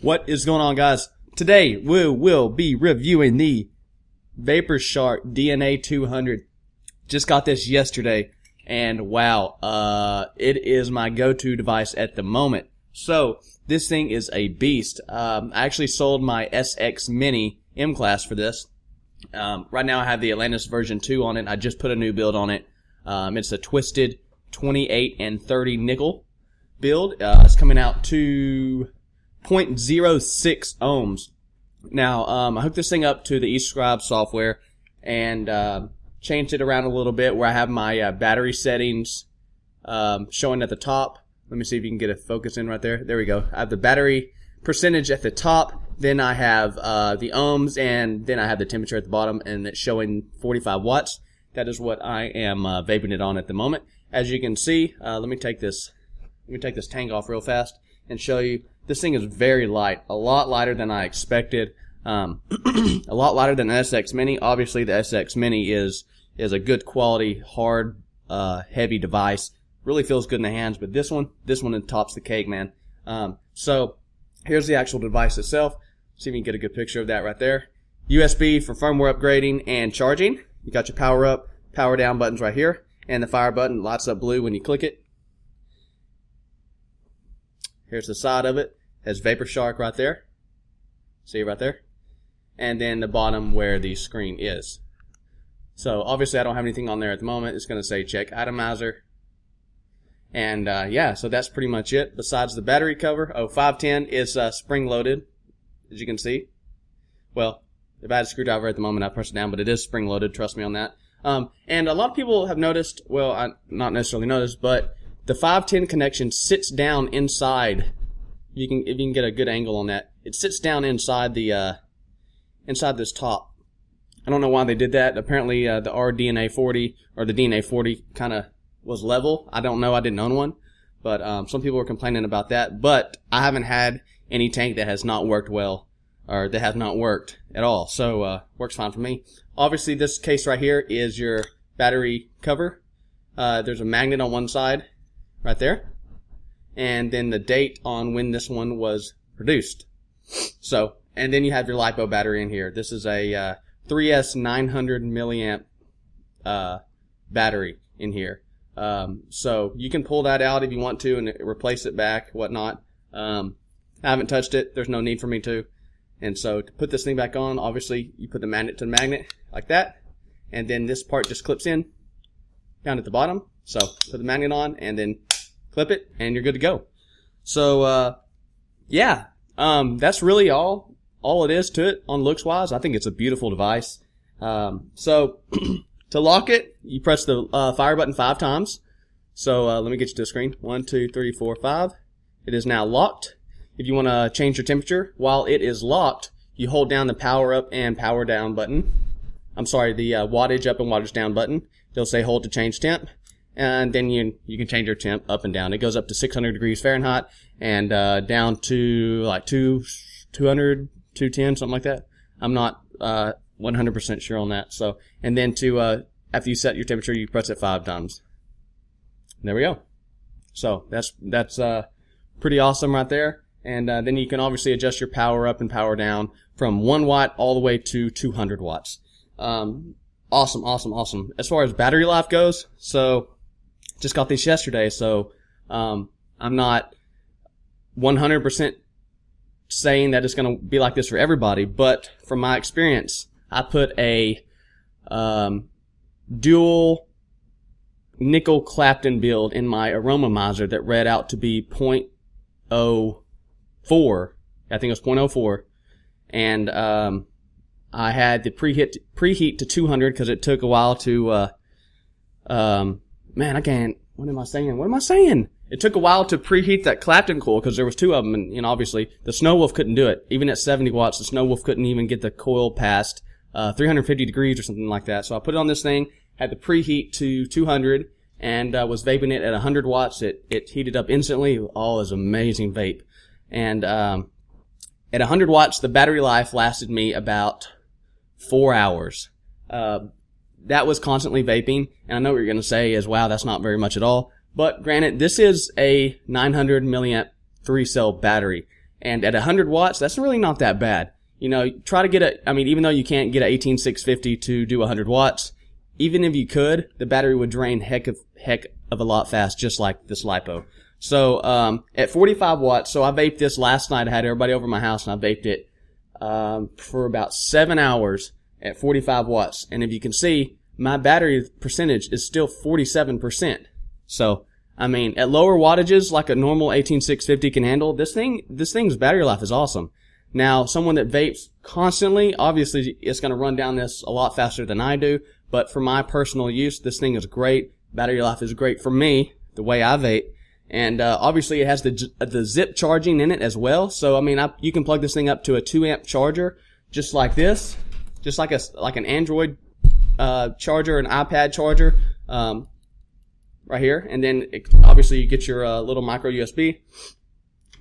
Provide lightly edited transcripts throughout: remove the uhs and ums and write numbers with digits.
What is going on, guys? Today we will be reviewing the VaporShark DNA 200. Just got this yesterday, and wow, it is my go-to device at the moment. So this thing is a beast. I actually sold my SX Mini M-Class for this. Right now I have the Atlantis version 2 on it. I just put a new build on it. It's a twisted 28 and 30 nickel build. It's coming out to 0.06 ohms. Now, I hooked this thing up to the eScribe software and changed it around a little bit where I have my battery settings showing at the top. Let me see if you can get a focus in right there. There we go. I have the battery percentage at the top. Then I have the ohms, and then I have the temperature at the bottom, and it's showing 45 watts. That is what I am vaping it on at the moment. As you can see, let me take this tank off real fast and show you. This thing is very light, a lot lighter than I expected. A lot lighter than the SX Mini. Obviously, the SX Mini is a good quality, hard, heavy device. Really feels good in the hands, but this one tops the cake, man. So here's the actual device itself. See if you can get a good picture of that right there. USB for firmware upgrading and charging. You got your power up, power down buttons right here, and the fire button lights up blue when you click it. Here's the side of it. Has VaporShark right there. See right there? And then the bottom where the screen is. So obviously I don't have anything on there at the moment. It's going to say check atomizer. And yeah, so that's pretty much it. Besides the battery cover, 510 is spring loaded, as you can see. Well, if I had a screwdriver at the moment, I'd press it down, but it is spring loaded. Trust me on that. And a lot of people have noticed, well, I not necessarily noticed, but the 510 connection sits down inside. If you can get a good angle on that, it sits down inside the inside this top. I don't know why they did that. Apparently, the RDNA 40 or the DNA 40 kind of was level. I don't know. I didn't own one, but some people were complaining about that. But I haven't had any tank that has not worked well, or that has not worked at all. So works fine for me. Obviously, this case right here is your battery cover. There's a magnet on one side, right there, and then the date on when this one was produced. So, and then you have your LiPo battery in here. This is a 3S 900 milliamp battery in here. So you can pull that out if you want to and replace it back, whatnot. I haven't touched it. There's no need for me to. And so to put this thing back on, obviously you put the magnet to the magnet like that, and then this part just clips in down at the bottom. So put the magnet on and then clip it, and you're good to go. So yeah, that's really all it is to it on looks wise. I think it's a beautiful device. So to lock it, you press the fire button 5 times. So let me get you to the screen. 1, 2, 3, 4, 5. It is now locked. If you want to change your temperature while it is locked, you hold down the power up and power down button. I'm sorry, the wattage up and wattage down button. They'll say hold to change temp, and then you can change your temp up and down. It goes up to 600 degrees Fahrenheit and down to like 200, 210, something like that. I'm not 100% sure on that. So, and then after you set your temperature, you press it 5 times. There we go. So that's pretty awesome right there. And then you can obviously adjust your power up and power down from 1 watt all the way to 200 watts. Awesome. As far as battery life goes, so just got this yesterday, so I'm not 100% saying that it's going to be like this for everybody, but from my experience, I put a dual nickel Clapton build in my Aromomizer that read out to be 0.04. I think it was 0.04. And I had the preheat to 200 because it took a while to man, I can't. What am I saying? It took a while to preheat that Clapton coil because there was 2 of them, and obviously the Snow Wolf couldn't do it. Even at 70 watts, the Snow Wolf couldn't even get the coil past 350 degrees or something like that. So I put it on this thing, had the preheat to 200, and was vaping it at 100 watts. It heated up instantly. Oh, it was amazing vape. And at 100 watts, the battery life lasted me about 4 hours. That was constantly vaping, and I know what you're going to say is, wow, that's not very much at all. But granted, this is a 900 milliamp 3-cell battery, And at 100 watts, that's really not that bad. You know, try to get even though you can't get an 18650 to do 100 watts, even if you could, the battery would drain heck of a lot fast, just like this LiPo. So, at 45 watts, so I vaped this last night. I had everybody over my house and I vaped it, for about 7 hours at 45 watts. And if you can see, my battery percentage is still 47%. So, I mean, at lower wattages, like a normal 18650 can handle, this thing's battery life is awesome. Now, someone that vapes constantly, obviously it's going to run down this a lot faster than I do, but for my personal use, this thing is great. Battery life is great for me, the way I vape. And, obviously it has the zip charging in it as well. So, I mean, you can plug this thing up to a 2 amp charger, just like this, just like an Android, charger, an iPad charger, right here. And then, obviously you get your, little micro USB.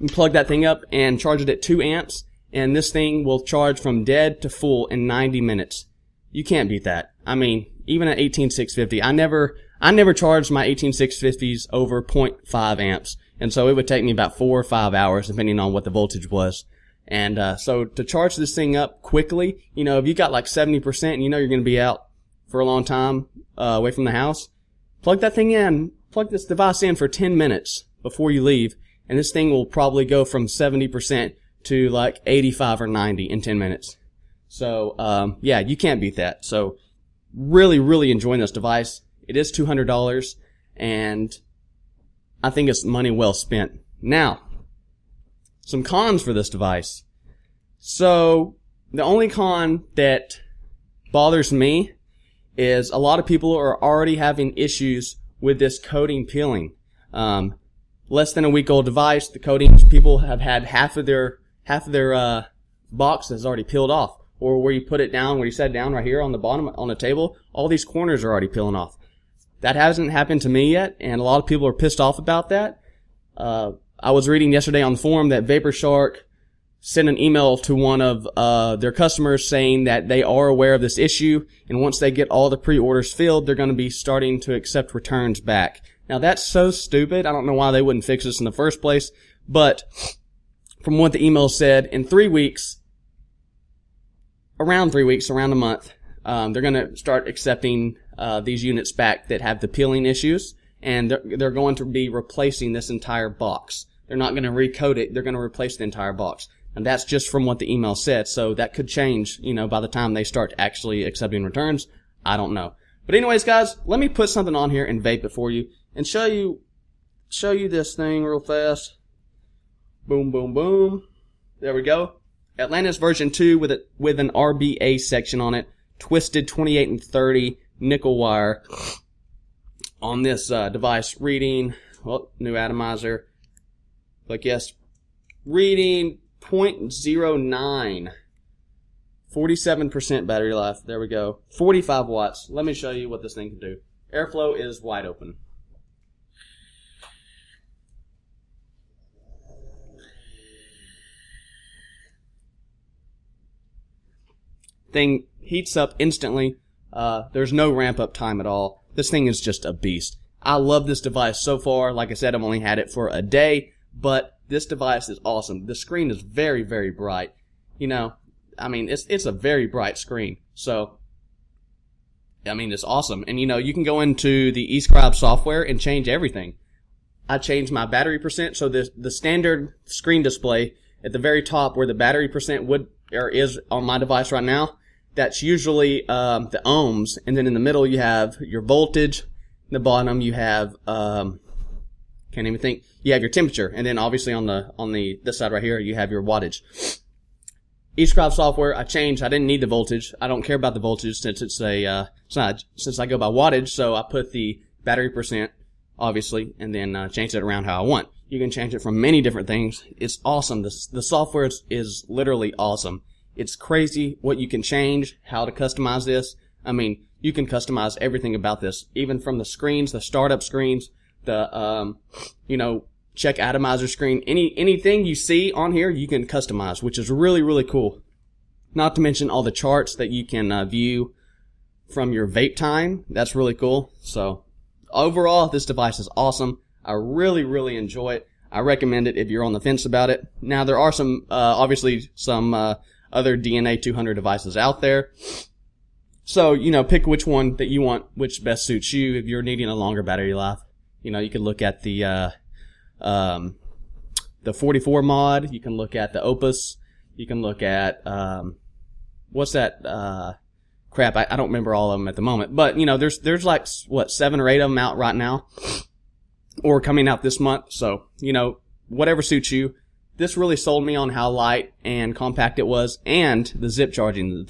You plug that thing up and charge it at 2 amps. And this thing will charge from dead to full in 90 minutes. You can't beat that. I mean, even at 18650, I never charged my 18650s over 0.5 amps. And so it would take me about 4 or 5 hours, depending on what the voltage was. And, so to charge this thing up quickly, you know, if you got like 70% and you know you're going to be out for a long time, away from the house, plug that thing in, plug this device in for 10 minutes before you leave. And this thing will probably go from 70% to like 85 or 90 in 10 minutes. So, yeah, you can't beat that. So, really, really enjoying this device. It is $200, and I think it's money well spent. Now, some cons for this device. So, the only con that bothers me is a lot of people are already having issues with this coating peeling. Less than a week old device, the coatings, people have had half of their box has already peeled off. Or where you put it down, where you set it down right here on the bottom, on the table, all these corners are already peeling off. That hasn't happened to me yet, and a lot of people are pissed off about that. I was reading yesterday on the forum that VaporShark sent an email to one of their customers saying that they are aware of this issue, and once they get all the pre-orders filled, they're going to be starting to accept returns back. Now, that's so stupid. I don't know why they wouldn't fix this in the first place, but from what the email said, in 3 weeks, around a month, they're going to start accepting these units back that have the peeling issues, and they're going to be replacing this entire box. They're not going to recoat it. They're going to replace the entire box. And that's just from what the email said. So that could change, you know, by the time they start actually accepting returns. I don't know. But anyways, guys, let me put something on here and vape it for you and show you this thing real fast. Boom, boom, boom. There we go. Atlantis version 2 with an RBA section on it. Twisted 28 and 30 nickel wire on this device. Reading, well, new atomizer. Click yes. Reading 0.09. 47% battery life. There we go. 45 watts. Let me show you what this thing can do. Airflow is wide open. Thing heats up instantly. There's no ramp up time at all. This thing is just a beast. I love this device so far. Like I said, I've only had it for a day, but this device is awesome. The screen is very, very bright. You know, I mean, it's a very bright screen. So, I mean, it's awesome. And you know, you can go into the eScribe software and change everything. I changed my battery percent. So the standard screen display at the very top where the battery percent is on my device right now, that's usually the ohms, and then in the middle you have your voltage. In the bottom you have can't even think. You have your temperature, and then obviously on this side right here you have your wattage. eScribe software, I changed. I didn't need the voltage. I don't care about the voltage since since I go by wattage. So I put the battery percent, obviously, and then change it around how I want. You can change it from many different things. It's awesome. The software is literally awesome. It's crazy what you can change, how to customize this. I mean, you can customize everything about this, even from the screens, the startup screens, the, check atomizer screen. Anything you see on here, you can customize, which is really, really cool. Not to mention all the charts that you can view from your vape time. That's really cool. So, overall, this device is awesome. I really, really enjoy it. I recommend it if you're on the fence about it. Now, there are some, obviously some, other DNA 200 devices out there. So, pick which one that you want, which best suits you. If you're needing a longer battery life, you could look at the 44 mod. You can look at the Opus. You can look at, what's that, crap, I don't remember all of them at the moment. But, there's like, 7 or 8 of them out right now. Or coming out this month. So, whatever suits you. This really sold me on how light and compact it was, and the zip charging.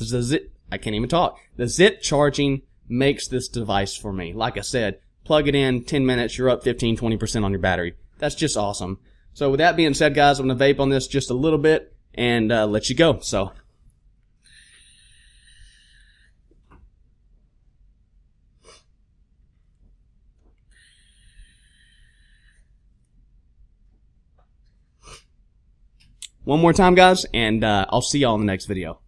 I can't even talk. The zip charging makes this device for me. Like I said, plug it in, 10 minutes, you're up 15-20% on your battery. That's just awesome. So with that being said, guys, I'm going to vape on this just a little bit and let you go. So. One more time, guys, and I'll see y'all in the next video.